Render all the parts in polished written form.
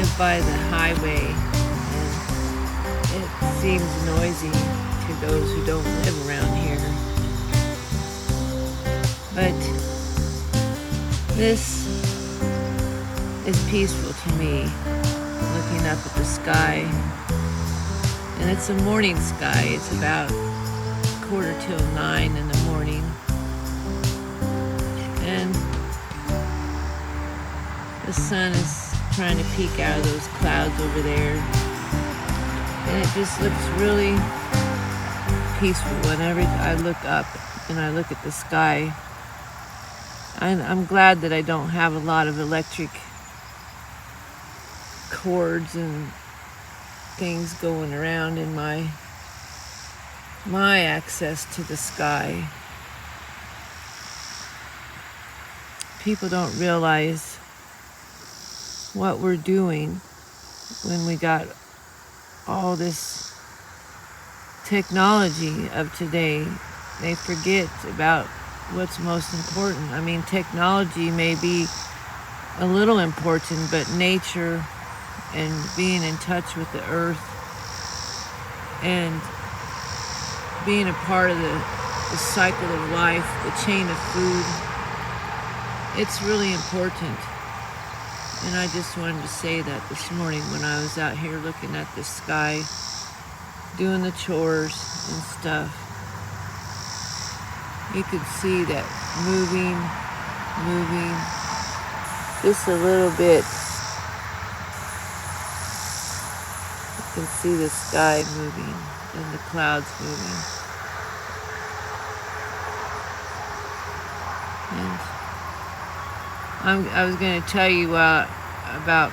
live by the highway, and it seems noisy to those who don't live around here. But this is peaceful to me, looking up at the sky. And it's a morning sky. It's about 8:45 in the morning. And the sun is trying to peek out of those clouds over there. And it just looks really peaceful whenever I look up and I look at the sky. I'm glad that I don't have a lot of electric cords and things going around in my access to the sky. People don't realize what we're doing when we got all this technology of today. They forget about what's most important. I mean, technology may be a little important, but nature and being in touch with the earth and being a part of the cycle of life, the chain of food, it's really important. And I just wanted to say that this morning when I was out here looking at the sky, doing the chores and stuff. You could see that moving, just a little bit. You can see the sky moving and the clouds moving. And I was going to tell you about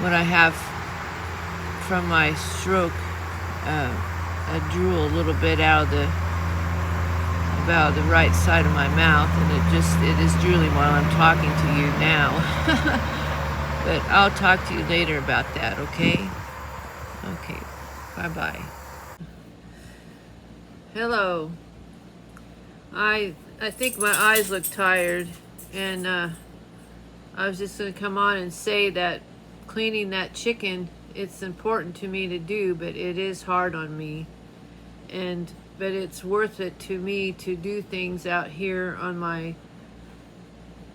what I have from my stroke. I drool a little bit out of about the right side of my mouth, and it is drooling while I'm talking to you now. But I'll talk to you later about that, okay? Okay, bye-bye. Hello. I think my eyes look tired, and I was just going to come on and say that cleaning that chicken, it's important to me to do, but it is hard on me. But it's worth it to me to do things out here on my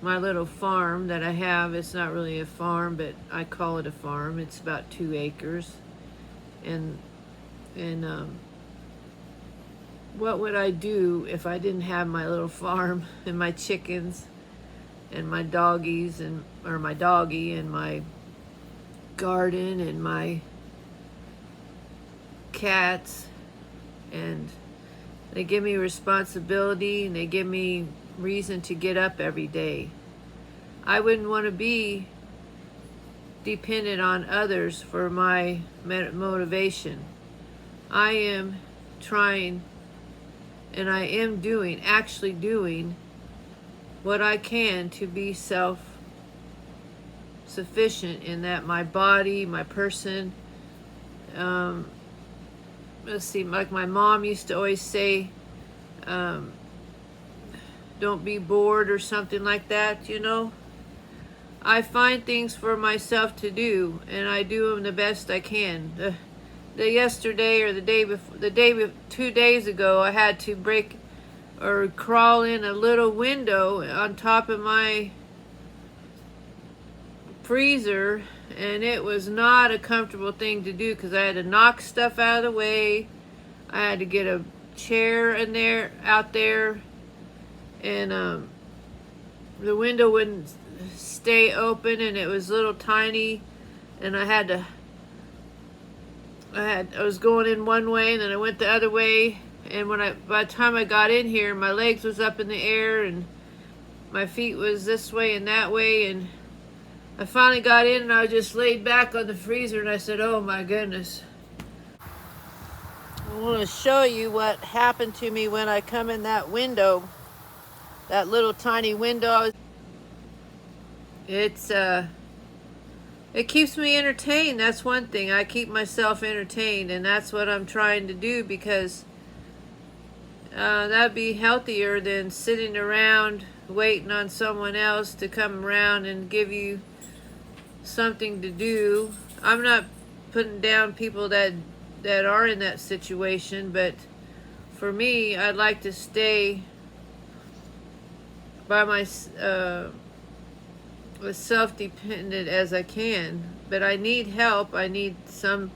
little farm that I have. It's not really a farm, but I call it a farm. It's about 2 acres. And what would I do if I didn't have my little farm and my chickens and my doggies or my doggie and my garden and my cats? And they give me responsibility, and they give me reason to get up every day. I wouldn't want to be dependent on others for my motivation. I am trying, and I am actually doing what I can to be self-sufficient in that my body, my person, let's see, like my mom used to always say, don't be bored or something like that, you know. I find things for myself to do, and I do them the best I can. The yesterday or the day before, 2 days ago, I had to break or crawl in a little window on top of my freezer, and it was not a comfortable thing to do because I had to knock stuff out of the way. I had to get a chair out there, and the window wouldn't stay open, and it was little tiny, and I was going in one way, and then I went the other way, and by the time I got in here, my legs was up in the air, and my feet was this way and that way, and I finally got in, and I just laid back on the freezer, and I said, oh my goodness. I want to show you what happened to me when I come in that window, that little tiny window. It keeps me entertained. That's one thing. I keep myself entertained, and that's what I'm trying to do, because that'd be healthier than sitting around waiting on someone else to come around and give you something to do. I'm not putting down people that are in that situation, but for me, I'd like to stay by my as self-dependent as I can. But I need help. I need some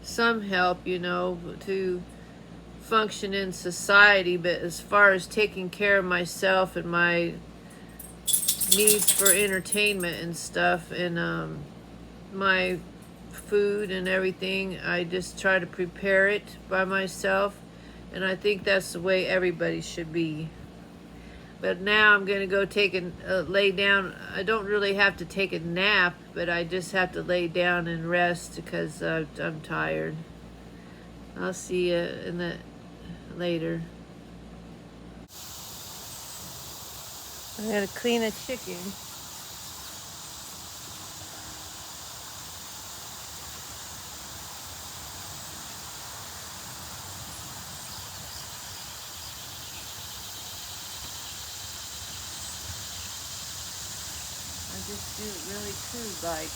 help, you know, to function in society. But as far as taking care of myself and my needs for entertainment and stuff, and my food and everything, I just try to prepare it by myself, and I think that's the way everybody should be. But now I'm going to go take lay down. I don't really have to take a nap, but I just have to lay down and rest because I'm tired. I'll see you later. I gotta clean a chicken. I just do it really crude-like.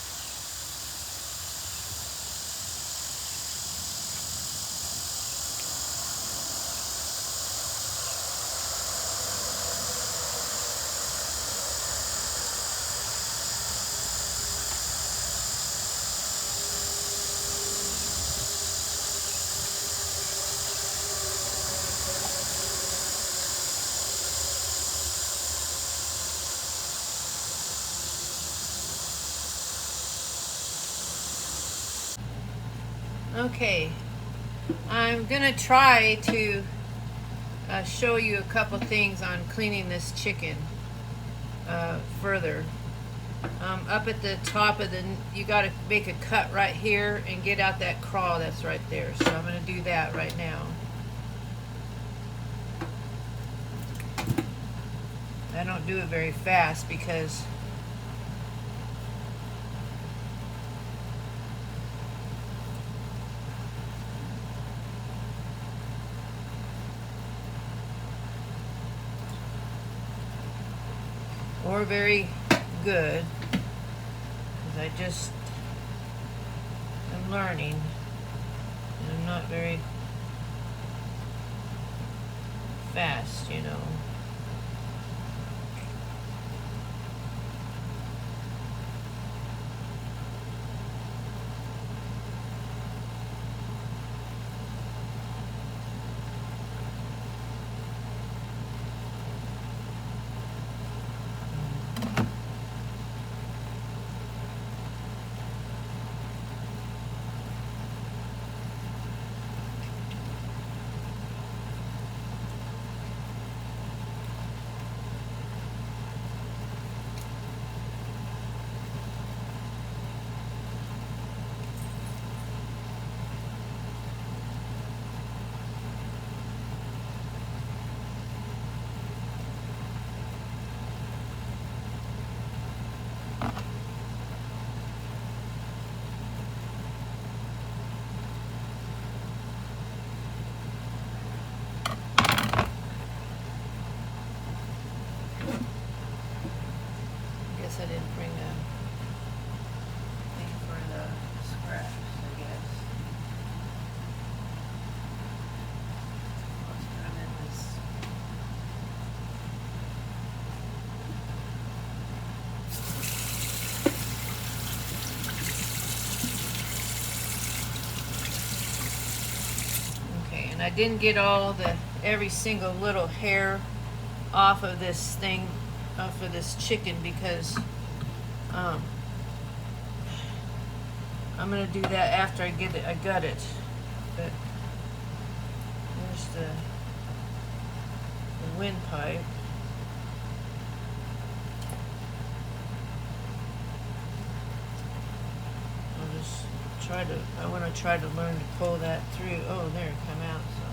Okay, I'm gonna try to show you a couple things on cleaning this chicken further. Up at the top of you gotta make a cut right here and get out that craw that's right there. So I'm gonna do that right now. I don't do it very fast because or very good, because I just am learning and I'm not very fast, you know. I didn't bring a thing for the scraps, I guess. Let's put them in this. Okay, and I didn't get every single little hair off of this thing, off of this chicken, because I'm gonna do that after I gut it. But there's the windpipe. I want to try to learn to pull that through. Oh, there it come out. So.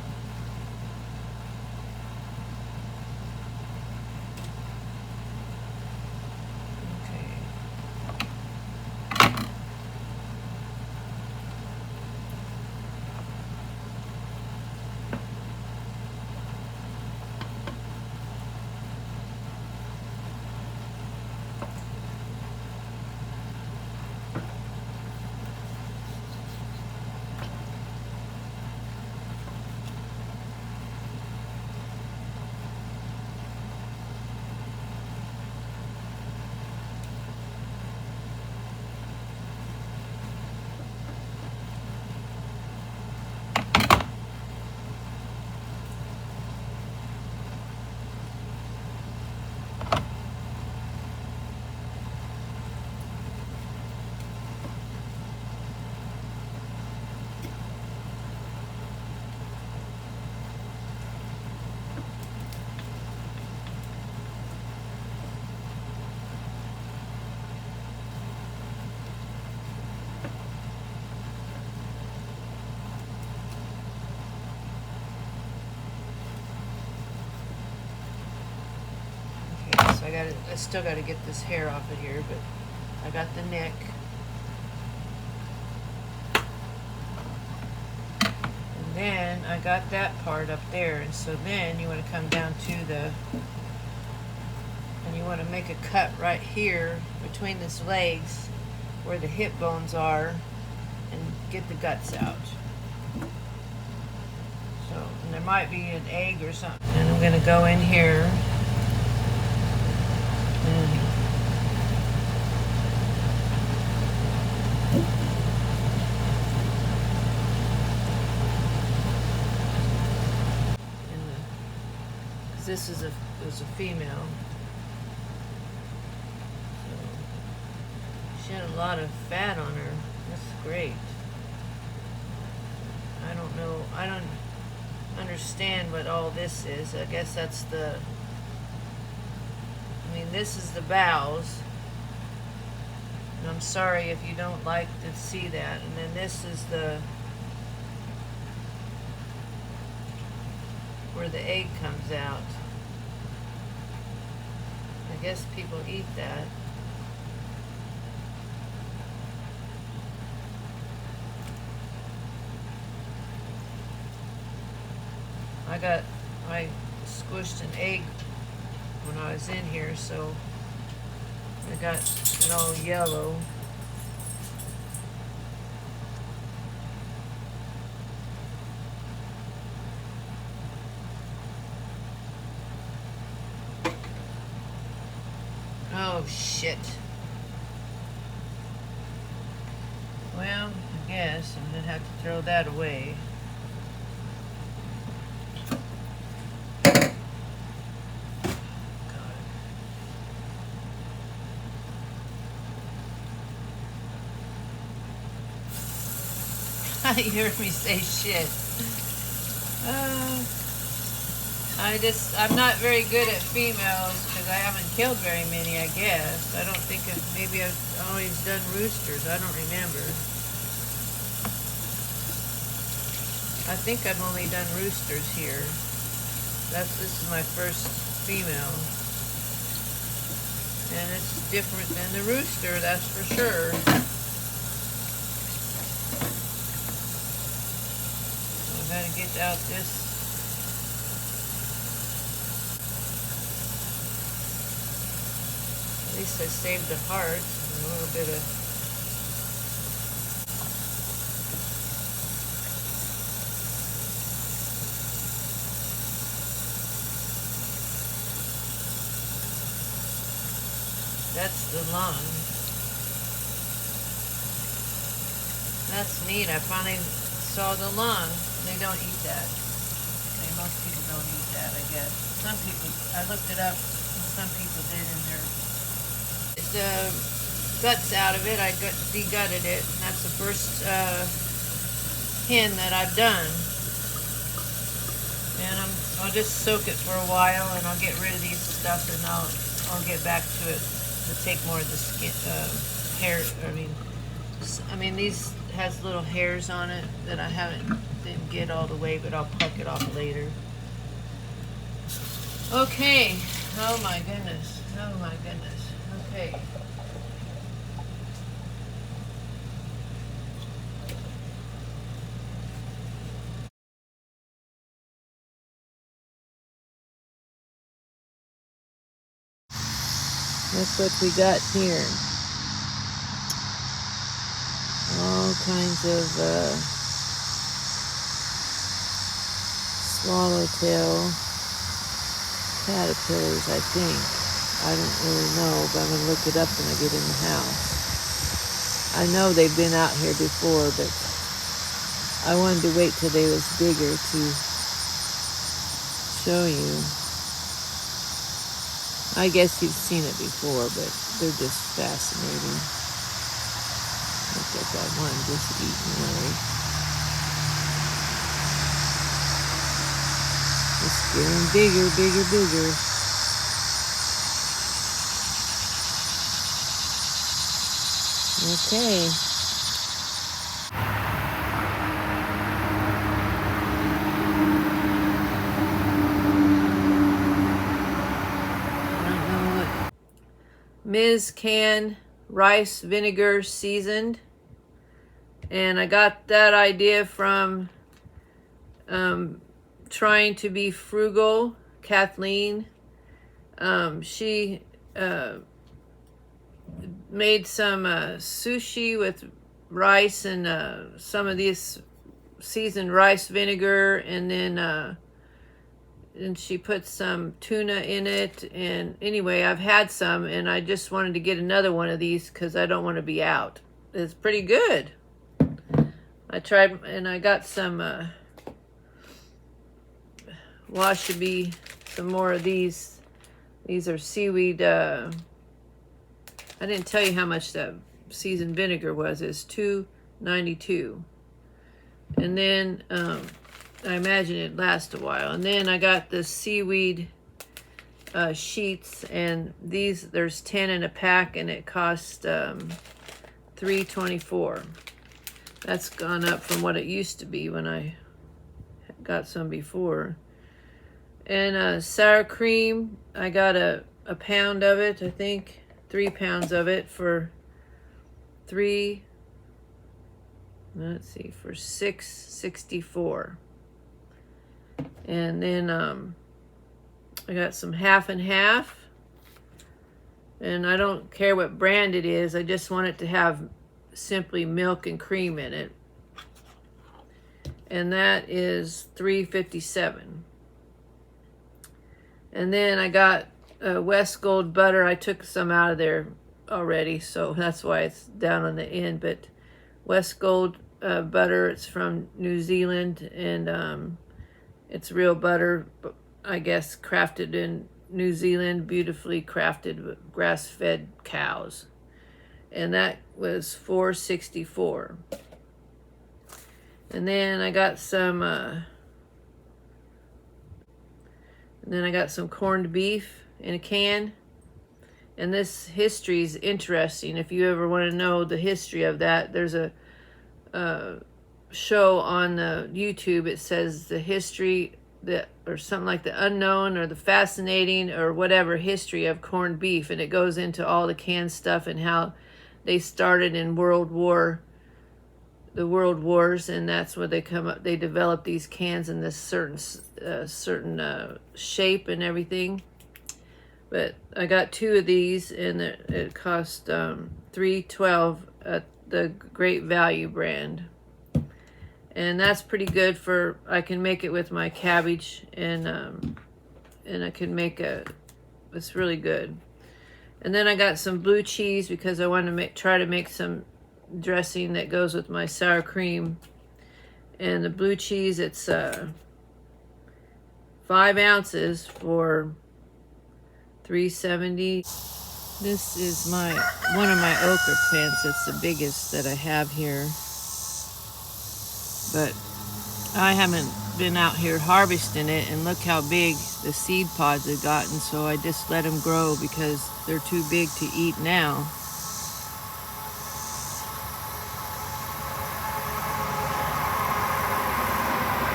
I still gotta get this hair off of here, but I got the neck. And then I got that part up there, and so then you want to come down to the, and you want to make a cut right here between these legs where the hip bones are and get the guts out. So, and there might be an egg or something. And I'm going to go in here and this is a female. So she had a lot of fat on her. That's great. I don't know. I don't understand what all this is. I guess that's the. I mean, this is the bows. And I'm sorry if you don't like to see that. And then this is the where the egg comes out. I guess people eat that. I squished an egg when I was in here, so I got it all yellow. Oh, shit. Well, I guess I'm gonna have to throw that away. You heard me say shit. I'm not very good at females because I haven't killed very many, I guess. I don't think maybe I've always done roosters. I don't remember. I think I've only done roosters here. This is my first female. And it's different than the rooster, that's for sure. I gotta get out this. At least I saved the heart and a little bit of. That's the lung. That's neat. I finally saw the lung. They don't eat that. Most people don't eat that, I guess. Some people, I looked it up, and some people did in their. The guts out of it, I de-gutted it, and that's the first hen that I've done. And I'll just soak it for a while, and I'll get rid of these stuff, and I'll get back to it to take more of the skin, hair. I mean these has little hairs on it that I didn't get all the way, but I'll pluck it off later. Okay. Oh my goodness. Oh my goodness. Okay. That's what we got here. All kinds of swallowtail caterpillars, I think. I don't really know, but I'm going to look it up when I get in the house. I know they've been out here before, but I wanted to wait till they was bigger to show you. I guess you've seen it before, but they're just fascinating. Look at that one just eating away. It's getting bigger, bigger, bigger. Okay. I don't know what Ms. Can rice vinegar seasoned. And I got that idea from Trying to Be Frugal, Kathleen. She made some sushi with rice and some of this seasoned rice vinegar, and then and she put some tuna in it. And anyway, I've had some, and I just wanted to get another one of these because I don't want to be out. It's pretty good. I tried, and I got some washabi, some more of these. These are seaweed. I didn't tell you how much that seasoned vinegar was. It's $2.92. And then I imagine it lasts a while. And then I got the seaweed sheets, and these, there's 10 in a pack, and it cost $3.24. That's gone up from what it used to be when I got some before. And sour cream, I got a pound of it, I think 3 pounds of it for $6.64. And then I got some half and half, and I don't care what brand it is, I just want it to have simply milk and cream in it, and that is $3.57. And then I got West Gold butter. I took some out of there already, so that's why it's down on the end. But West Gold butter, it's from New Zealand, and it's real butter, I guess, crafted in New Zealand, beautifully crafted with grass-fed cows. And that was $4.64. And then I got some corned beef in a can. And this history is interesting. If you ever want to know the history of that, there's a show on YouTube. It says the history, or something like the unknown or the fascinating or whatever history of corned beef. And it goes into all the canned stuff and how they started in the World Wars, and that's where they come up. They develop these cans in this certain shape and everything. But I got 2 of these, and it cost $3.12 at the Great Value brand, and that's pretty good for. I can make it with my cabbage, and I can make it's really good. And then I got some blue cheese because I want to try to make some dressing that goes with my sour cream. And the blue cheese, it's 5 ounces for $3.70. This is one of my okra plants. It's the biggest that I have here, but I haven't been out here harvesting it, and look how big the seed pods have gotten. So I just let them grow because they're too big to eat now.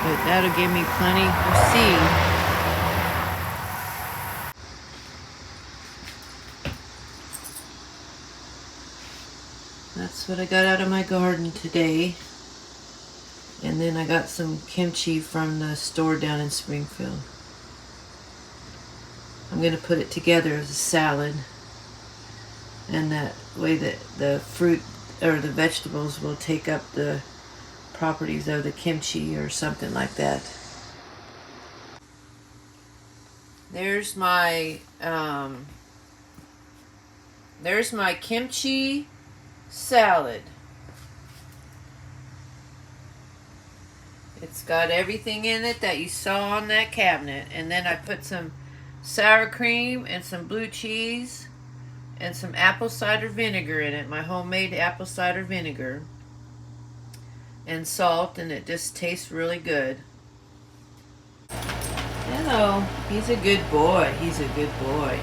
But that'll give me plenty of seed. That's what I got out of my garden today. And then I got some kimchi from the store down in Springfield. I'm going to put it together as a salad. And that way that the fruit or the vegetables will take up the properties of the kimchi or something like that. There's my kimchi salad. It's got everything in it that you saw on that cabinet. And then I put some sour cream and some blue cheese and some apple cider vinegar in it, my homemade apple cider vinegar, and salt, and it just tastes really good. Hello, he's a good boy. He's a good boy.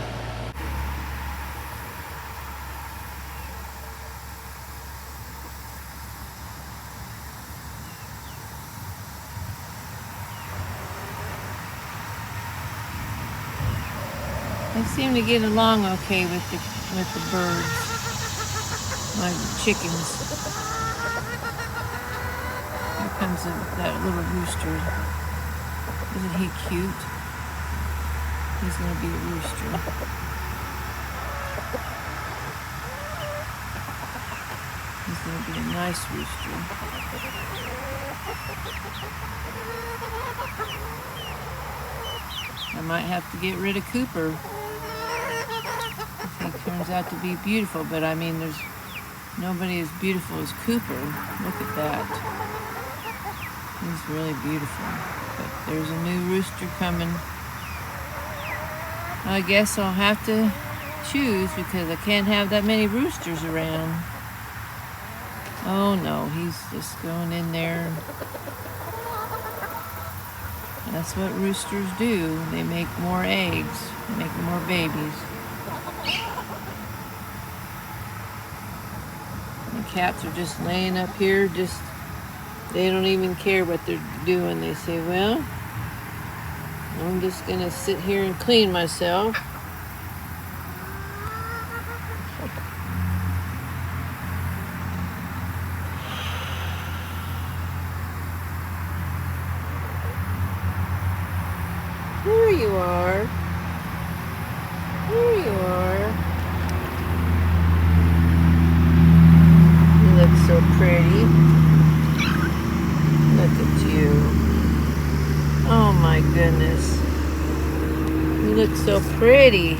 I seem to get along okay with the with the birds, my chickens. Here comes that little rooster. Isn't he cute? He's going to be a rooster. He's going to be a nice rooster. I might have to get rid of Cooper if he turns out to be beautiful, but I mean, there's nobody as beautiful as Cooper. Look at that. He's really beautiful. But there's a new rooster coming. I guess I'll have to choose because I can't have that many roosters around. Oh no, he's just going in there. That's what roosters do. They make more eggs, make more babies. The cats are just laying up here, they don't even care what they're doing. They say, well, I'm just gonna sit here and clean myself. There you are. There you are. You look so pretty. Look at you. Oh my goodness. You look so pretty.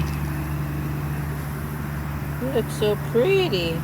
You look so pretty.